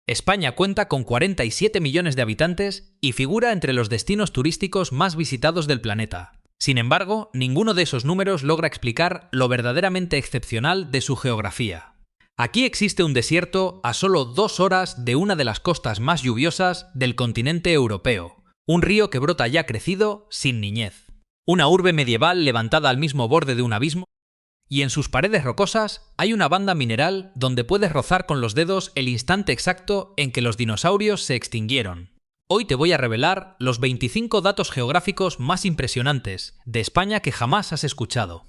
España cuenta con 47 millones de habitantes y figura entre los destinos turísticos más visitados del planeta. Sin embargo, ninguno de esos números logra explicar lo verdaderamente excepcional de su geografía. Aquí existe un desierto a solo 2 horas de una de las costas más lluviosas del continente europeo, un río que brota ya crecido, sin niñez, una urbe medieval levantada al mismo borde de un abismo, y en sus paredes rocosas hay una banda mineral donde puedes rozar con los dedos el instante exacto en que los dinosaurios se extinguieron. Hoy te voy a revelar los 25 datos geográficos más impresionantes de España que jamás has escuchado.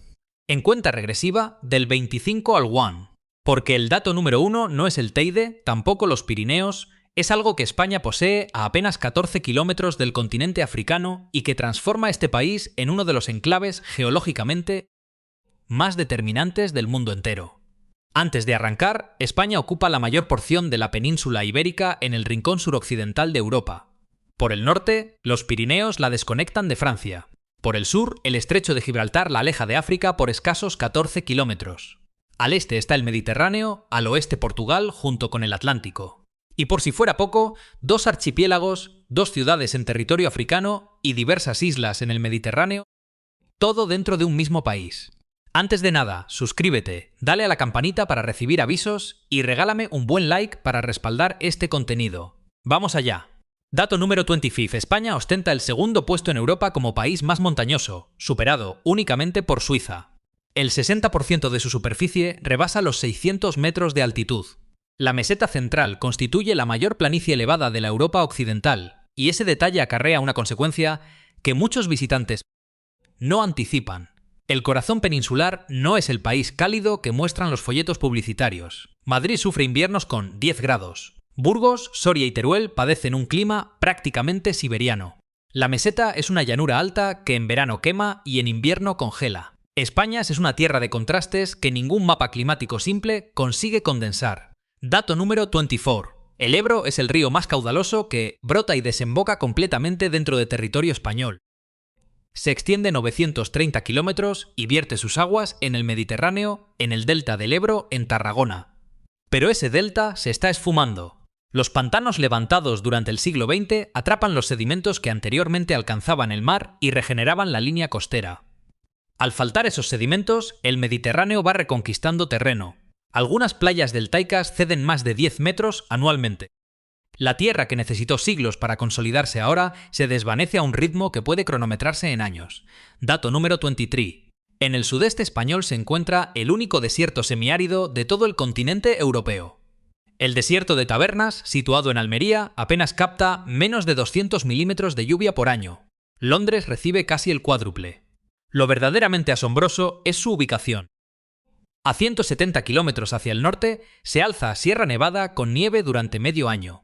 En cuenta regresiva del 25 al 1. Porque el dato número 1 no es el Teide, tampoco los Pirineos, es algo que España posee a apenas 14 kilómetros del continente africano y que transforma este país en uno de los enclaves geológicamente más determinantes del mundo entero. Antes de arrancar, España ocupa la mayor porción de la península ibérica en el rincón suroccidental de Europa. Por el norte, los Pirineos la desconectan de Francia. Por el sur, el estrecho de Gibraltar la aleja de África por escasos 14 kilómetros. Al este está el Mediterráneo, al oeste Portugal junto con el Atlántico. Y por si fuera poco, 2 archipiélagos, 2 ciudades en territorio africano y diversas islas en el Mediterráneo, todo dentro de un mismo país. Antes de nada, suscríbete, dale a la campanita para recibir avisos y regálame un buen like para respaldar este contenido. ¡Vamos allá! Dato número 25. España ostenta el segundo puesto en Europa como país más montañoso, superado únicamente por Suiza. El 60% de su superficie rebasa los 600 metros de altitud. La meseta central constituye la mayor planicie elevada de la Europa occidental, y ese detalle acarrea una consecuencia que muchos visitantes no anticipan. El corazón peninsular no es el país cálido que muestran los folletos publicitarios. Madrid sufre inviernos con 10 grados. Burgos, Soria y Teruel padecen un clima prácticamente siberiano. La meseta es una llanura alta que en verano quema y en invierno congela. España es una tierra de contrastes que ningún mapa climático simple consigue condensar. Dato número 24. El Ebro es el río más caudaloso que brota y desemboca completamente dentro de territorio español. Se extiende 930 kilómetros y vierte sus aguas en el Mediterráneo, en el delta del Ebro, en Tarragona. Pero ese delta se está esfumando. Los pantanos levantados durante el siglo XX atrapan los sedimentos que anteriormente alcanzaban el mar y regeneraban la línea costera. Al faltar esos sedimentos, el Mediterráneo va reconquistando terreno. Algunas playas deltaicas ceden más de 10 metros anualmente. La tierra que necesitó siglos para consolidarse ahora se desvanece a un ritmo que puede cronometrarse en años. Dato número 23. En el sudeste español se encuentra el único desierto semiárido de todo el continente europeo. El desierto de Tabernas, situado en Almería, apenas capta menos de 200 milímetros de lluvia por año. Londres recibe casi el cuádruple. Lo verdaderamente asombroso es su ubicación. A 170 kilómetros hacia el norte se alza Sierra Nevada con nieve durante medio año.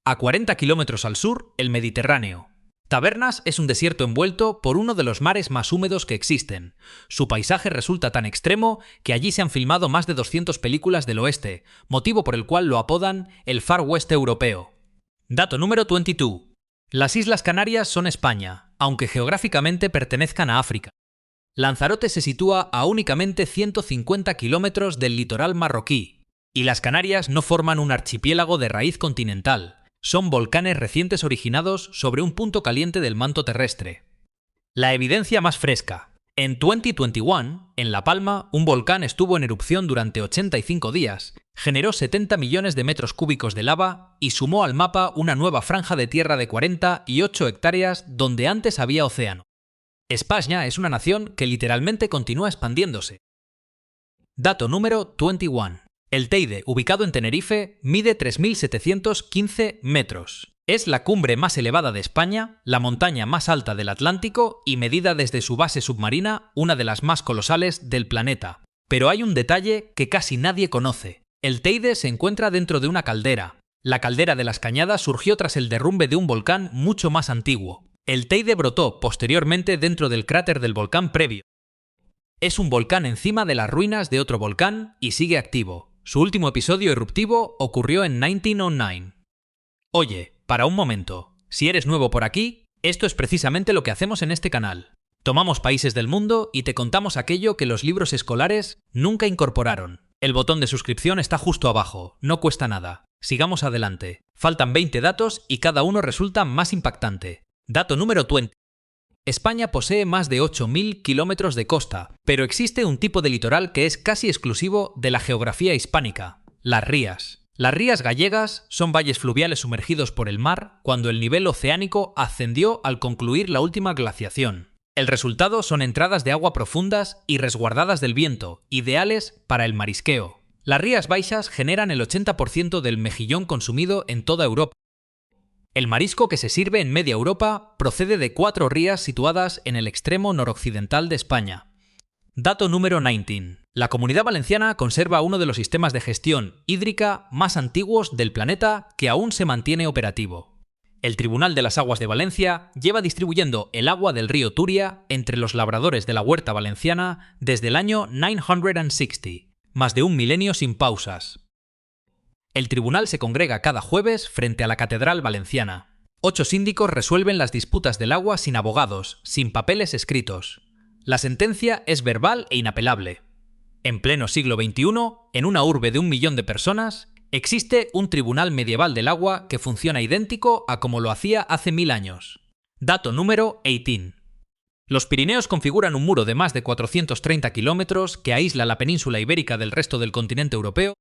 A 40 kilómetros al sur, el Mediterráneo. Tabernas es un desierto envuelto por uno de los mares más húmedos que existen. Su paisaje resulta tan extremo que allí se han filmado más de 200 películas del oeste, motivo por el cual lo apodan el Far West europeo. Dato número 22. Las Islas Canarias son España, aunque geográficamente pertenezcan a África. Lanzarote se sitúa a únicamente 150 kilómetros del litoral marroquí, y las Canarias no forman un archipiélago de raíz continental. Son volcanes recientes originados sobre un punto caliente del manto terrestre. La evidencia más fresca. En 2021, en La Palma, un volcán estuvo en erupción durante 85 días, generó 70 millones de metros cúbicos de lava y sumó al mapa una nueva franja de tierra de 48 hectáreas donde antes había océano. España es una nación que literalmente continúa expandiéndose. Dato número 21. El Teide, ubicado en Tenerife, mide 3.715 metros. Es la cumbre más elevada de España, la montaña más alta del Atlántico y medida desde su base submarina, una de las más colosales del planeta. Pero hay un detalle que casi nadie conoce. El Teide se encuentra dentro de una caldera. La caldera de las Cañadas surgió tras el derrumbe de un volcán mucho más antiguo. El Teide brotó posteriormente dentro del cráter del volcán previo. Es un volcán encima de las ruinas de otro volcán y sigue activo. Su último episodio eruptivo ocurrió en 1909. Oye, para un momento, si eres nuevo por aquí, esto es precisamente lo que hacemos en este canal. Tomamos países del mundo y te contamos aquello que los libros escolares nunca incorporaron. El botón de suscripción está justo abajo, no cuesta nada. Sigamos adelante. Faltan 20 datos y cada uno resulta más impactante. Dato número 20. España posee más de 8.000 kilómetros de costa, pero existe un tipo de litoral que es casi exclusivo de la geografía hispánica: las rías. Las rías gallegas son valles fluviales sumergidos por el mar cuando el nivel oceánico ascendió al concluir la última glaciación. El resultado son entradas de agua profundas y resguardadas del viento, ideales para el marisqueo. Las Rías Baixas generan el 80% del mejillón consumido en toda Europa. El marisco que se sirve en media Europa procede de 4 rías situadas en el extremo noroccidental de España. Dato número 19. La Comunidad Valenciana conserva uno de los sistemas de gestión hídrica más antiguos del planeta que aún se mantiene operativo. El Tribunal de las Aguas de Valencia lleva distribuyendo el agua del río Túria entre los labradores de la huerta valenciana desde el año 960, más de un milenio sin pausas. El tribunal se congrega cada jueves frente a la Catedral Valenciana. 8 síndicos resuelven las disputas del agua sin abogados, sin papeles escritos. La sentencia es verbal e inapelable. En pleno siglo XXI, en una urbe de 1 millón de personas, existe un tribunal medieval del agua que funciona idéntico a como lo hacía hace 1000 años. Dato número 18. Los Pirineos configuran un muro de más de 430 kilómetros que aísla la península ibérica del resto del continente europeo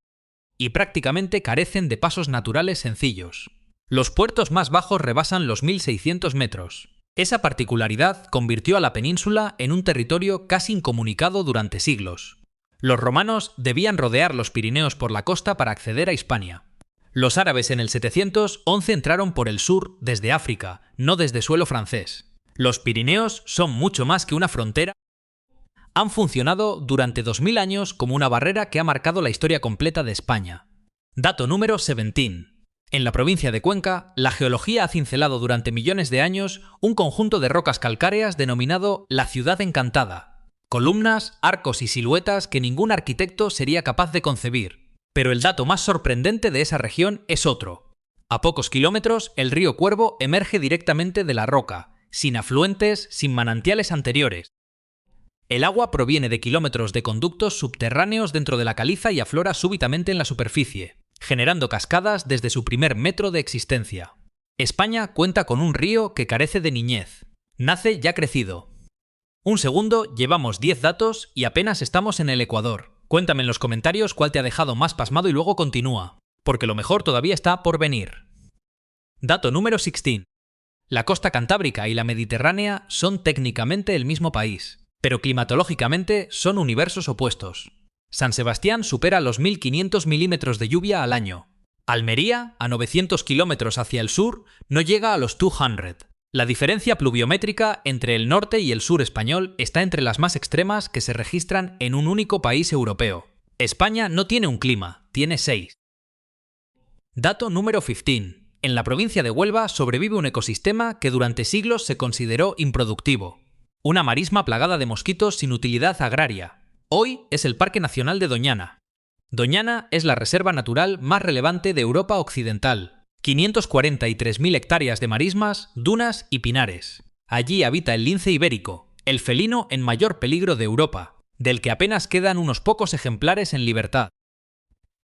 y prácticamente carecen de pasos naturales sencillos. Los puertos más bajos rebasan los 1600 metros. Esa particularidad convirtió a la península en un territorio casi incomunicado durante siglos. Los romanos debían rodear los Pirineos por la costa para acceder a Hispania. Los árabes en el 711 entraron por el sur desde África, no desde suelo francés. Los Pirineos son mucho más que una frontera. Han funcionado durante 2000 años como una barrera que ha marcado la historia completa de España. Dato número 17. En la provincia de Cuenca, la geología ha cincelado durante millones de años un conjunto de rocas calcáreas denominado la Ciudad Encantada. Columnas, arcos y siluetas que ningún arquitecto sería capaz de concebir. Pero el dato más sorprendente de esa región es otro. A pocos kilómetros, el río Cuervo emerge directamente de la roca, sin afluentes, sin manantiales anteriores. El agua proviene de kilómetros de conductos subterráneos dentro de la caliza y aflora súbitamente en la superficie, generando cascadas desde su primer metro de existencia. España cuenta con un río que carece de niñez. Nace ya crecido. Un segundo, llevamos 10 datos y apenas estamos en el Ecuador. Cuéntame en los comentarios cuál te ha dejado más pasmado y luego continúa, porque lo mejor todavía está por venir. Dato número 16. La costa cantábrica y la mediterránea son técnicamente el mismo país, pero climatológicamente son universos opuestos. San Sebastián supera los 1500 milímetros de lluvia al año. Almería, a 900 kilómetros hacia el sur, no llega a los 200. La diferencia pluviométrica entre el norte y el sur español está entre las más extremas que se registran en un único país europeo. España no tiene un clima, tiene 6. Dato número 15. En la provincia de Huelva sobrevive un ecosistema que durante siglos se consideró improductivo. Una marisma plagada de mosquitos sin utilidad agraria. Hoy es el Parque Nacional de Doñana. Doñana es la reserva natural más relevante de Europa Occidental. 543.000 hectáreas de marismas, dunas y pinares. Allí habita el lince ibérico, el felino en mayor peligro de Europa, del que apenas quedan unos pocos ejemplares en libertad.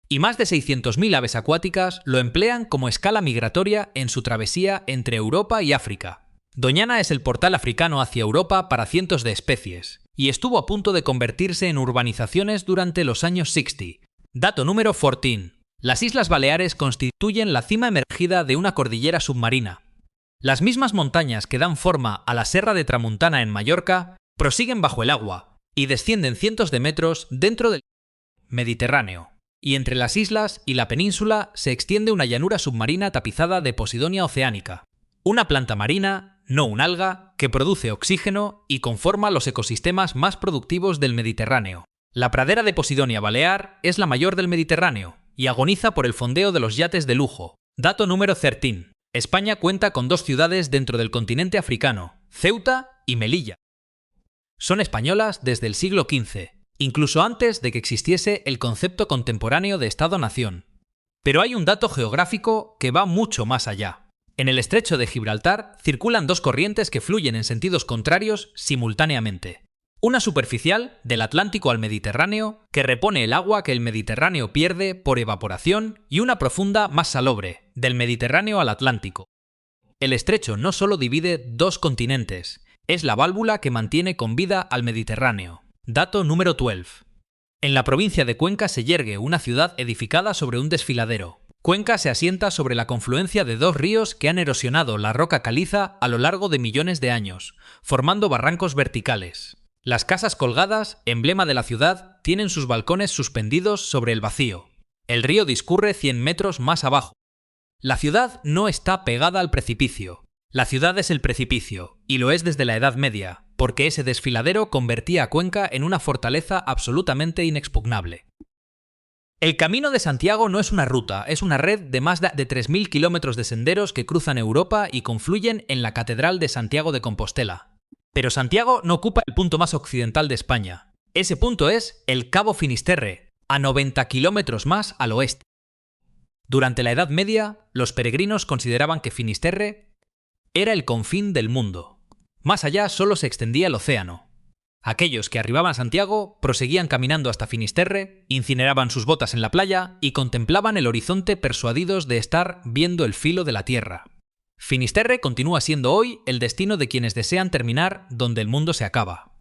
Y más de 600.000 aves acuáticas lo emplean como escala migratoria en su travesía entre Europa y África. Doñana es el portal africano hacia Europa para cientos de especies, y estuvo a punto de convertirse en urbanizaciones durante los años 60. Dato número 14. Las Islas Baleares constituyen la cima emergida de una cordillera submarina. Las mismas montañas que dan forma a la Serra de Tramuntana en Mallorca prosiguen bajo el agua y descienden cientos de metros dentro del Mediterráneo. Y entre las islas y la península se extiende una llanura submarina tapizada de Posidonia oceanica, una planta marina, no un alga, que produce oxígeno y conforma los ecosistemas más productivos del Mediterráneo. La pradera de Posidonia balear es la mayor del Mediterráneo y agoniza por el fondeo de los yates de lujo. Dato número 13. España cuenta con 2 ciudades dentro del continente africano, Ceuta y Melilla. Son españolas desde el siglo XV, incluso antes de que existiese el concepto contemporáneo de Estado-nación. Pero hay un dato geográfico que va mucho más allá. En el estrecho de Gibraltar circulan 2 corrientes que fluyen en sentidos contrarios simultáneamente. Una superficial, del Atlántico al Mediterráneo, que repone el agua que el Mediterráneo pierde por evaporación, y una profunda más salobre, del Mediterráneo al Atlántico. El estrecho no solo divide dos continentes, es la válvula que mantiene con vida al Mediterráneo. Dato número 12. En la provincia de Cuenca se yergue una ciudad edificada sobre un desfiladero. Cuenca se asienta sobre la confluencia de dos ríos que han erosionado la roca caliza a lo largo de millones de años, formando barrancos verticales. Las casas colgadas, emblema de la ciudad, tienen sus balcones suspendidos sobre el vacío. El río discurre 100 metros más abajo. La ciudad no está pegada al precipicio. La ciudad es el precipicio, y lo es desde la Edad Media, porque ese desfiladero convertía a Cuenca en una fortaleza absolutamente inexpugnable. El Camino de Santiago no es una ruta, es una red de más de 3.000 kilómetros de senderos que cruzan Europa y confluyen en la Catedral de Santiago de Compostela. Pero Santiago no ocupa el punto más occidental de España. Ese punto es el Cabo Finisterre, a 90 kilómetros más al oeste. Durante la Edad Media, los peregrinos consideraban que Finisterre era el confín del mundo. Más allá solo se extendía el océano. Aquellos que arribaban a Santiago proseguían caminando hasta Finisterre, incineraban sus botas en la playa y contemplaban el horizonte persuadidos de estar viendo el filo de la tierra. Finisterre continúa siendo hoy el destino de quienes desean terminar donde el mundo se acaba.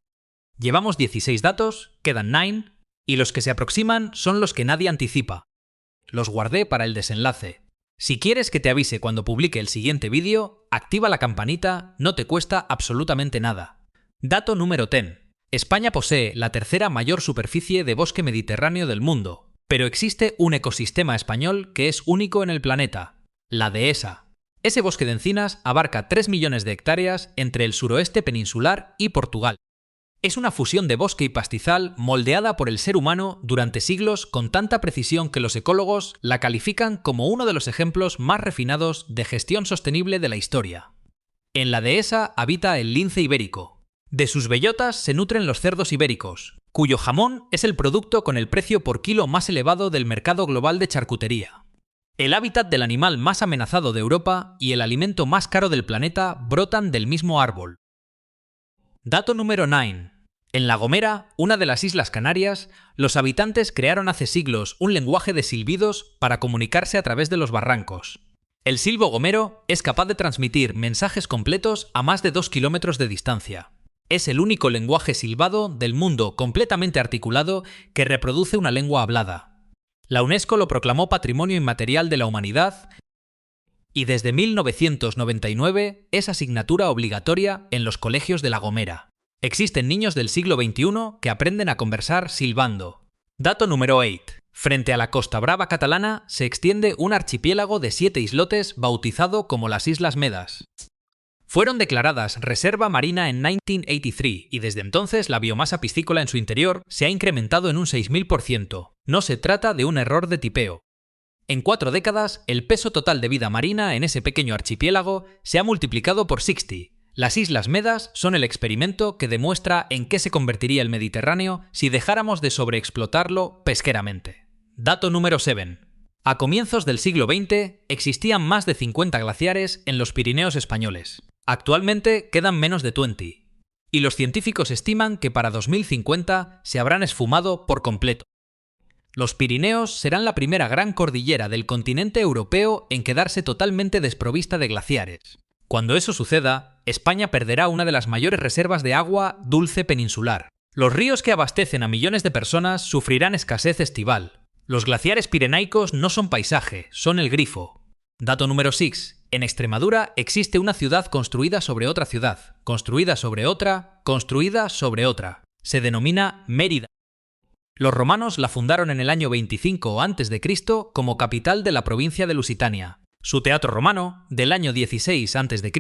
Llevamos 16 datos, quedan 9, y los que se aproximan son los que nadie anticipa. Los guardé para el desenlace. Si quieres que te avise cuando publique el siguiente vídeo, activa la campanita, no te cuesta absolutamente nada. Dato número 10. España posee la tercera mayor superficie de bosque mediterráneo del mundo, pero existe un ecosistema español que es único en el planeta, la dehesa. Ese bosque de encinas abarca 3 millones de hectáreas entre el suroeste peninsular y Portugal. Es una fusión de bosque y pastizal moldeada por el ser humano durante siglos con tanta precisión que los ecólogos la califican como uno de los ejemplos más refinados de gestión sostenible de la historia. En la dehesa habita el lince ibérico. De sus bellotas se nutren los cerdos ibéricos, cuyo jamón es el producto con el precio por kilo más elevado del mercado global de charcutería. El hábitat del animal más amenazado de Europa y el alimento más caro del planeta brotan del mismo árbol. Dato número 9. En La Gomera, una de las Islas Canarias, los habitantes crearon hace siglos un lenguaje de silbidos para comunicarse a través de los barrancos. El silbo gomero es capaz de transmitir mensajes completos a más de 2 kilómetros de distancia. Es el único lenguaje silbado del mundo completamente articulado que reproduce una lengua hablada. La UNESCO lo proclamó Patrimonio Inmaterial de la Humanidad y desde 1999 es asignatura obligatoria en los colegios de La Gomera. Existen niños del siglo XXI que aprenden a conversar silbando. Dato número 8. Frente a la Costa Brava catalana se extiende un archipiélago de 7 islotes bautizado como las Islas Medas. Fueron declaradas reserva marina en 1983 y desde entonces la biomasa piscícola en su interior se ha incrementado en un 6.000%. No se trata de un error de tipeo. En 4 décadas, el peso total de vida marina en ese pequeño archipiélago se ha multiplicado por 60. Las Islas Medas son el experimento que demuestra en qué se convertiría el Mediterráneo si dejáramos de sobreexplotarlo pesqueramente. Dato número 7. A comienzos del siglo XX existían más de 50 glaciares en los Pirineos españoles. Actualmente quedan menos de 20, y los científicos estiman que para 2050 se habrán esfumado por completo. Los Pirineos serán la primera gran cordillera del continente europeo en quedarse totalmente desprovista de glaciares. Cuando eso suceda, España perderá una de las mayores reservas de agua dulce peninsular. Los ríos que abastecen a millones de personas sufrirán escasez estival. Los glaciares pirenaicos no son paisaje, son el grifo. Dato número 6. En Extremadura existe una ciudad construida sobre otra ciudad, construida sobre otra, construida sobre otra. Se denomina Mérida. Los romanos la fundaron en el año 25 a.C. como capital de la provincia de Lusitania. Su teatro romano, del año 16 a.C.,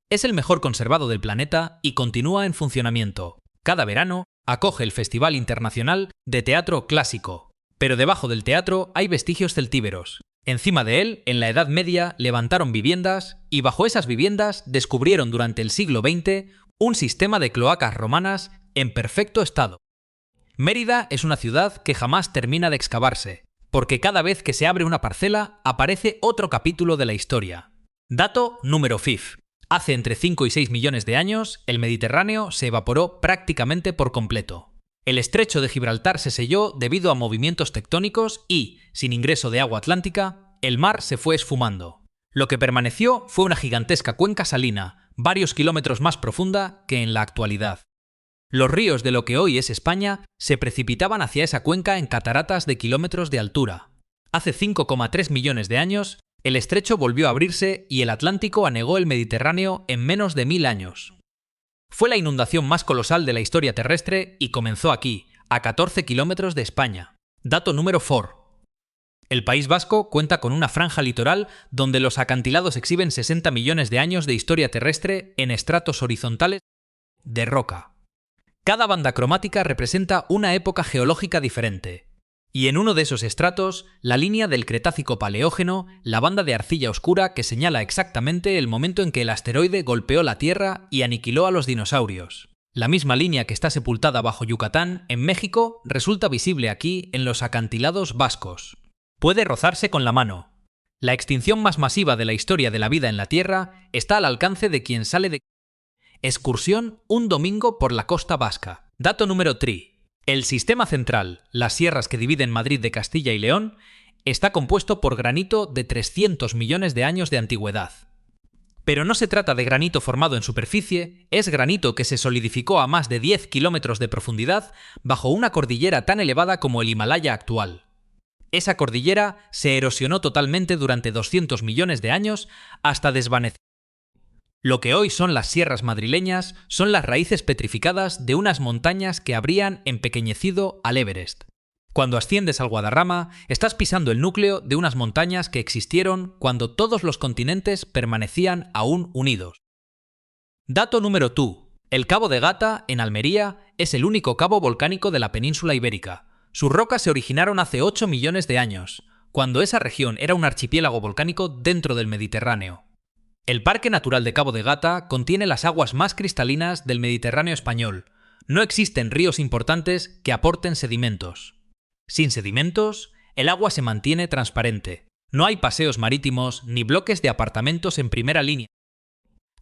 es el mejor conservado del planeta y continúa en funcionamiento. Cada verano acoge el Festival Internacional de Teatro Clásico. Pero debajo del teatro hay vestigios celtíberos. Encima de él, en la Edad Media, levantaron viviendas y bajo esas viviendas descubrieron durante el siglo XX un sistema de cloacas romanas en perfecto estado. Mérida es una ciudad que jamás termina de excavarse, porque cada vez que se abre una parcela aparece otro capítulo de la historia. Dato número 5. Hace entre 5 y 6 millones de años, el Mediterráneo se evaporó prácticamente por completo. El estrecho de Gibraltar se selló debido a movimientos tectónicos y, sin ingreso de agua atlántica, el mar se fue esfumando. Lo que permaneció fue una gigantesca cuenca salina, varios kilómetros más profunda que en la actualidad. Los ríos de lo que hoy es España se precipitaban hacia esa cuenca en cataratas de kilómetros de altura. Hace 5,3 millones de años, el estrecho volvió a abrirse y el Atlántico anegó el Mediterráneo en menos de 1000 años. Fue la inundación más colosal de la historia terrestre y comenzó aquí, a 14 kilómetros de España. Dato número 4. El País Vasco cuenta con una franja litoral donde los acantilados exhiben 60 millones de años de historia terrestre en estratos horizontales de roca. Cada banda cromática representa una época geológica diferente. Y en uno de esos estratos, la línea del Cretácico Paleógeno, la banda de arcilla oscura que señala exactamente el momento en que el asteroide golpeó la Tierra y aniquiló a los dinosaurios. La misma línea que está sepultada bajo Yucatán, en México, resulta visible aquí en los acantilados vascos. Puede rozarse con la mano. La extinción más masiva de la historia de la vida en la Tierra está al alcance de quien sale de excursión un domingo por la costa vasca. Dato número 3. El sistema central, las sierras que dividen Madrid de Castilla y León, está compuesto por granito de 300 millones de años de antigüedad. Pero no se trata de granito formado en superficie, es granito que se solidificó a más de 10 kilómetros de profundidad bajo una cordillera tan elevada como el Himalaya actual. Esa cordillera se erosionó totalmente durante 200 millones de años hasta desvanecer. Lo que hoy son las sierras madrileñas son las raíces petrificadas de unas montañas que habrían empequeñecido al Everest. Cuando asciendes al Guadarrama, estás pisando el núcleo de unas montañas que existieron cuando todos los continentes permanecían aún unidos. Dato número 2. El Cabo de Gata, en Almería, es el único cabo volcánico de la península ibérica. Sus rocas se originaron hace 8 millones de años, cuando esa región era un archipiélago volcánico dentro del Mediterráneo. El Parque Natural de Cabo de Gata contiene las aguas más cristalinas del Mediterráneo español. No existen ríos importantes que aporten sedimentos. Sin sedimentos, el agua se mantiene transparente. No hay paseos marítimos ni bloques de apartamentos en primera línea.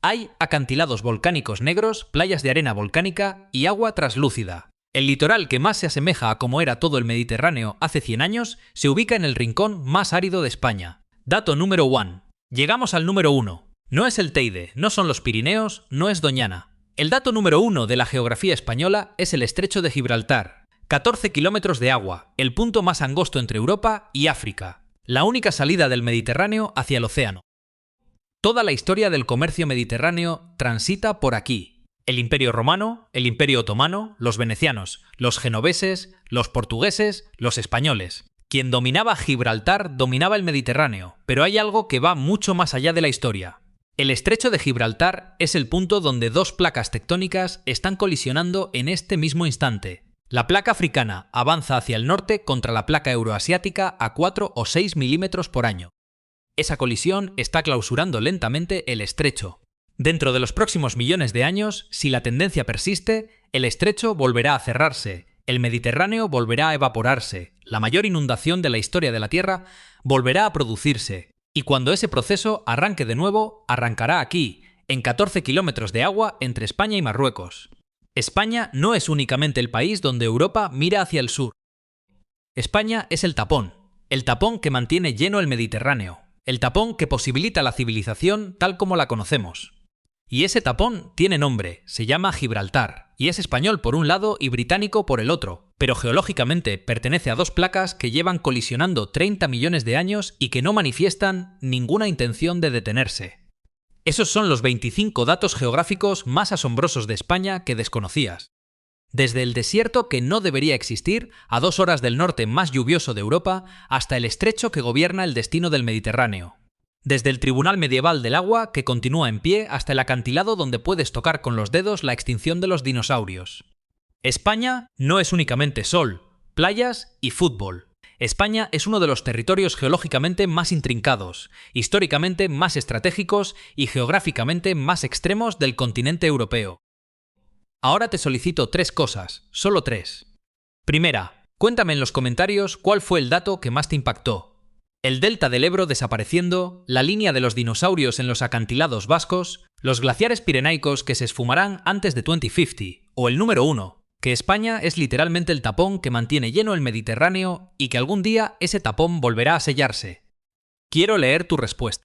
Hay acantilados volcánicos negros, playas de arena volcánica y agua traslúcida. El litoral que más se asemeja a como era todo el Mediterráneo hace 100 años se ubica en el rincón más árido de España. Dato número 1. Llegamos al número 1. No es el Teide, no son los Pirineos, no es Doñana. El dato número 1 de la geografía española es el estrecho de Gibraltar. 14 kilómetros de agua, el punto más angosto entre Europa y África. La única salida del Mediterráneo hacia el océano. Toda la historia del comercio mediterráneo transita por aquí. El Imperio Romano, el Imperio Otomano, los venecianos, los genoveses, los portugueses, los españoles. Quien dominaba Gibraltar dominaba el Mediterráneo, pero hay algo que va mucho más allá de la historia. El estrecho de Gibraltar es el punto donde dos placas tectónicas están colisionando en este mismo instante. La placa africana avanza hacia el norte contra la placa euroasiática a 4 o 6 milímetros por año. Esa colisión está clausurando lentamente el estrecho. Dentro de los próximos millones de años, si la tendencia persiste, el estrecho volverá a cerrarse, el Mediterráneo volverá a evaporarse, la mayor inundación de la historia de la Tierra volverá a producirse. Y cuando ese proceso arranque de nuevo, arrancará aquí, en 14 kilómetros de agua entre España y Marruecos. España no es únicamente el país donde Europa mira hacia el sur. España es el tapón que mantiene lleno el Mediterráneo, el tapón que posibilita la civilización tal como la conocemos. Y ese tapón tiene nombre, se llama Gibraltar, y es español por un lado y británico por el otro, pero geológicamente pertenece a dos placas que llevan colisionando 30 millones de años y que no manifiestan ninguna intención de detenerse. Esos son los 25 datos geográficos más asombrosos de España que desconocías. Desde el desierto que no debería existir, a 2 horas del norte más lluvioso de Europa, hasta el estrecho que gobierna el destino del Mediterráneo. Desde el Tribunal Medieval del Agua, que continúa en pie, hasta el acantilado donde puedes tocar con los dedos la extinción de los dinosaurios. España no es únicamente sol, playas y fútbol. España es uno de los territorios geológicamente más intrincados, históricamente más estratégicos y geográficamente más extremos del continente europeo. Ahora te solicito 3 cosas, solo 3. Primera, cuéntame en los comentarios cuál fue el dato que más te impactó. el delta del Ebro desapareciendo, la línea de los dinosaurios en los acantilados vascos, los glaciares pirenaicos que se esfumarán antes de 2050, o el número 1, que España es literalmente el tapón que mantiene lleno el Mediterráneo y que algún día ese tapón volverá a sellarse. Quiero leer tu respuesta.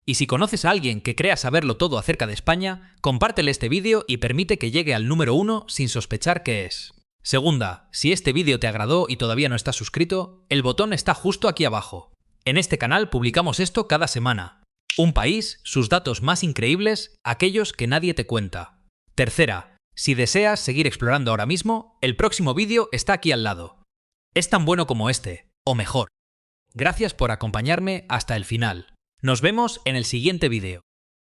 Y si conoces a alguien que crea saberlo todo acerca de España, compártele este vídeo y permite que llegue al número 1 sin sospechar qué es. Segunda, si este vídeo te agradó y todavía no estás suscrito, el botón está justo aquí abajo. En este canal publicamos esto cada semana. Un país, sus datos más increíbles, aquellos que nadie te cuenta. Tercera, si deseas seguir explorando ahora mismo, el próximo vídeo está aquí al lado. Es tan bueno como este, o mejor. Gracias por acompañarme hasta el final. Nos vemos en el siguiente vídeo.